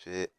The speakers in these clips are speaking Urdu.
6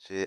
6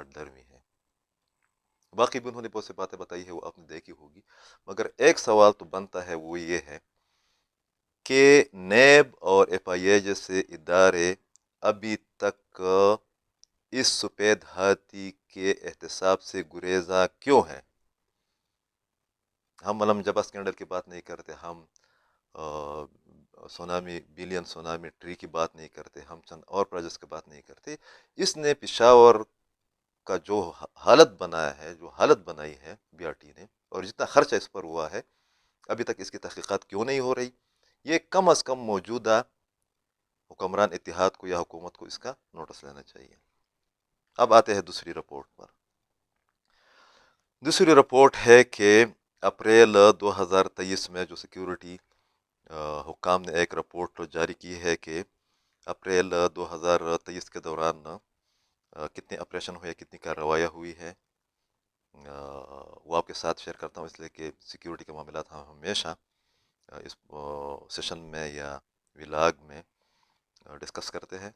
ہٹ درمی ہے۔ باقی بھی انہوں نے بہت سی باتیں بتائی ہے، وہ آپ نے دیکھی ہوگی، مگر ایک سوال تو بنتا ہے، وہ یہ ہے کہ نیب اور ایف آئی اے جیسے ادارے ابھی تک اس سفید ہاتھی کے احتساب سے گریزاں کیوں ہیں؟ ہم علم جبہ اسکینڈل کی بات نہیں کرتے، ہم سونامی بلین سونامی ٹری کی بات نہیں کرتے، ہم چند اور پروجیکٹس کی بات نہیں کرتے۔ اس نے پشاور کا جو حالت بنایا ہے، جو حالت بنائی ہے بی آر ٹی نے، اور جتنا خرچہ اس پر ہوا ہے، ابھی تک اس کی تحقیقات کیوں نہیں ہو رہی؟ یہ کم از کم موجودہ حکمران اتحاد کو یا حکومت کو اس کا نوٹس لینا چاہیے۔ اب آتے ہیں دوسری رپورٹ پر۔ دوسری رپورٹ ہے کہ اپریل 2023 میں جو سیکیورٹی حکام نے ایک رپورٹ جاری کی ہے کہ اپریل 2023 کے دوران کتنے آپریشن ہوئے، کتنی کارروائیاں ہوئی ہے، وہ آپ کے ساتھ شیئر کرتا ہوں، اس لیے کہ سیکیورٹی کے معاملات ہم ہمیشہ اس سیشن میں یا ولاگ میں ڈسکس کرتے ہیں۔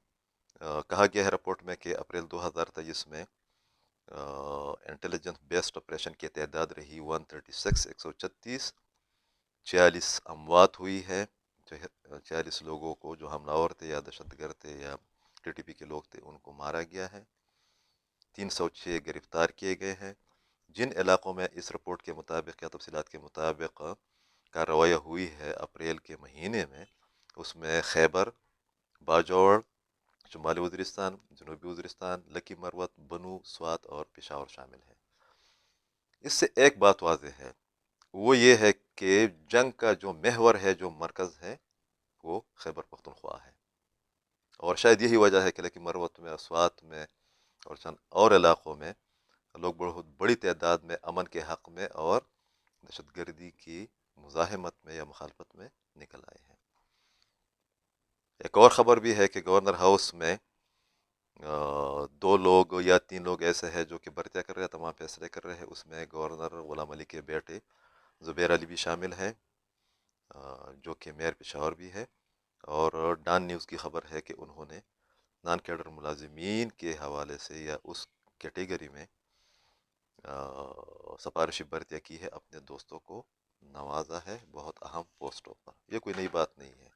کہا گیا ہے رپورٹ میں کہ اپریل 2023 میں انٹیلیجنس بیسڈ آپریشن کی تعداد رہی 136، 136، 46 اموات ہوئی ہے، 46 لوگوں کو جو حملہ آور تھے یا دہشت گرد تھے یا ٹی ٹی پی کے لوگ تھے ان کو مارا گیا ہے، 306 گرفتار کیے گئے ہیں۔ جن علاقوں میں اس رپورٹ کے مطابق یا تفصیلات کے مطابق کارروائیاں ہوئی ہے اپریل کے مہینے میں، اس میں خیبر، باجوڑ، شمالی وزیرستان، جنوبی وزیرستان، لکی مروت، بنو، سوات اور پشاور شامل ہیں۔ اس سے ایک بات واضح ہے، وہ یہ ہے کہ جنگ کا جو محور ہے، جو مرکز ہے، وہ خیبر پختونخوا ہے، اور شاید یہی وجہ ہے کہ لکی مروت میں، سوات میں اور چند اور علاقوں میں لوگ بہت بڑی تعداد میں امن کے حق میں اور دہشت گردی کی مزاحمت میں یا مخالفت میں نکل آئے ہیں۔ ایک اور خبر بھی ہے کہ گورنر ہاؤس میں 2 لوگ یا 3 لوگ ایسے ہیں جو کہ برتیا کر رہے ہیں، تمام فیصلے کر رہے ہیں، اس میں گورنر غلام علی کے بیٹے زبیر علی بھی شامل ہیں، جو کہ میئر پشاور بھی ہے، اور ڈان نیوز کی خبر ہے کہ انہوں نے نان کیڈر ملازمین کے حوالے سے یا اس کیٹیگری میں سفارشی برتیا کی ہے، اپنے دوستوں کو نوازا ہے بہت اہم پوسٹوں پر۔ یہ کوئی نئی بات نہیں ہے،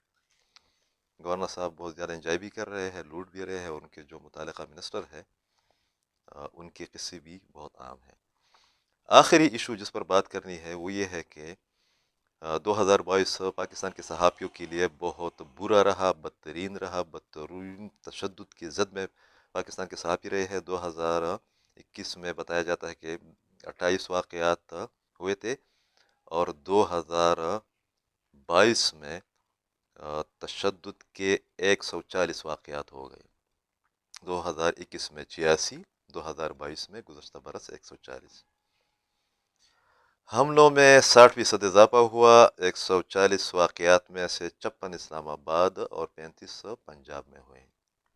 گورنر صاحب بہت زیادہ انجوائے بھی کر رہے ہیں، لوٹ بھی رہے ہیں، ان کے جو متعلقہ منسٹر ہے ان کے قصے بھی بہت عام ہیں۔ آخری ایشو جس پر بات کرنی ہے وہ یہ ہے کہ 2022 پاکستان کے صحافیوں کے لیے بہت برا رہا، بدترین رہا، بدترین تشدد کی زد میں پاکستان کے صحافی رہے ہیں۔ 2021 میں بتایا جاتا ہے کہ 28 واقعات ہوئے تھے، اور 2022 میں تشدد کے 140 واقعات ہو گئے۔ 2021 میں 86، 2022 میں گزشتہ برس 140۔ حملوں میں 60% اضافہ ہوا، 140 واقعات میں سے 56 اسلام آباد اور 35 پنجاب میں ہوئے۔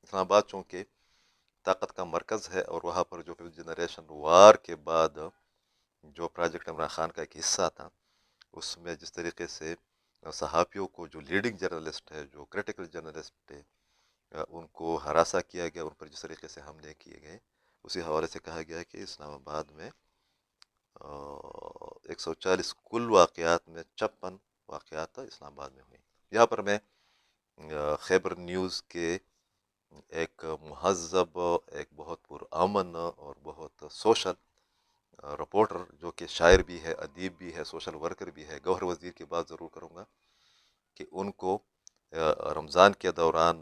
اسلام آباد چونکہ طاقت کا مرکز ہے، اور وہاں پر جو ففتھ جنریشن وار کے بعد جو پروجیکٹ عمران خان کا ایک حصہ تھا، اس میں جس طریقے سے صحافیوں کو، جو لیڈنگ جرنلسٹ ہے، جو کریٹیکل جرنلسٹ ہے، ان کو ہراساں کیا گیا، ان پر جس طریقے سے حملے کیے گئے، اسی حوالے سے کہا گیا ہے کہ اسلام آباد میں 140 کل واقعات میں 56 واقعات اسلام آباد میں ہوئے۔ یہاں پر میں خیبر نیوز کے ایک مہذب، ایک بہت پرامن اور بہت سوشل رپورٹر، جو کہ شاعر بھی ہے، ادیب بھی ہے، سوشل ورکر بھی ہے، گوہر وزیر کی بات ضرور کروں گا کہ ان کو رمضان کے دوران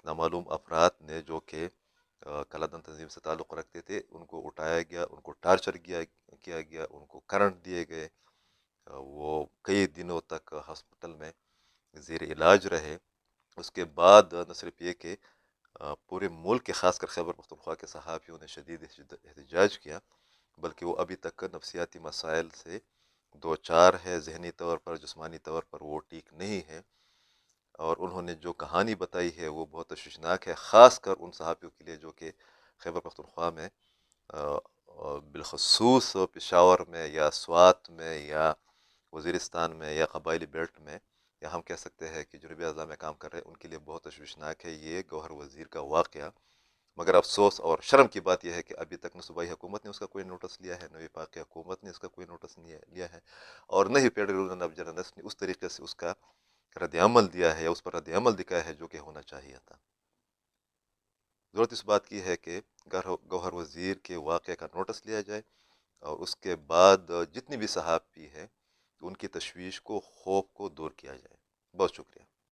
نامعلوم افراد نے، جو کہ کلادن تنظیم سے تعلق رکھتے تھے، ان کو اٹھایا گیا، ان کو ٹارچر کیا گیا، ان کو کرنٹ دیے گئے، وہ کئی دنوں تک ہسپتال میں زیر علاج رہے۔ اس کے بعد نہ صرف یہ کہ پورے ملک کے، خاص کر خیبر پختونخوا کے صحافیوں نے شدید احتجاج کیا، بلکہ وہ ابھی تک نفسیاتی مسائل سے دو چار ہے، ذہنی طور پر، جسمانی طور پر وہ ٹھیک نہیں ہے، اور انہوں نے جو کہانی بتائی ہے وہ بہت تشویشناک ہے، خاص کر ان صحافیوں کے لیے جو کہ خیبر پختونخوا میں بالخصوص پشاور میں یا سوات میں یا وزیرستان میں یا قبائلی بیلٹ میں، یا ہم کہہ سکتے ہیں کہ جنوبی اضلاع میں کام کر رہے ہیں، ان کے لیے بہت تشویشناک ہے یہ گوہر وزیر کا واقعہ، مگر افسوس اور شرم کی بات یہ ہے کہ ابھی تک نہ صوبائی حکومت نے اس کا کوئی نوٹس لیا ہے، نہ وفاقی حکومت نے اس کا کوئی نوٹس نہیں لیا ہے، اور نہ ہی فیڈرل یونین آف جرنلسٹ نے اس طریقے سے اس کا رد عمل دیا ہے یا اس پر رد عمل دکھایا ہے جو کہ ہونا چاہیے تھا۔ ضرورت اس بات کی ہے کہ گوہر وزیر کے واقعے کا نوٹس لیا جائے، اور اس کے بعد جتنی بھی صحافی ہیں ان کی تشویش کو، خوف کو دور کیا جائے۔ بہت شکریہ۔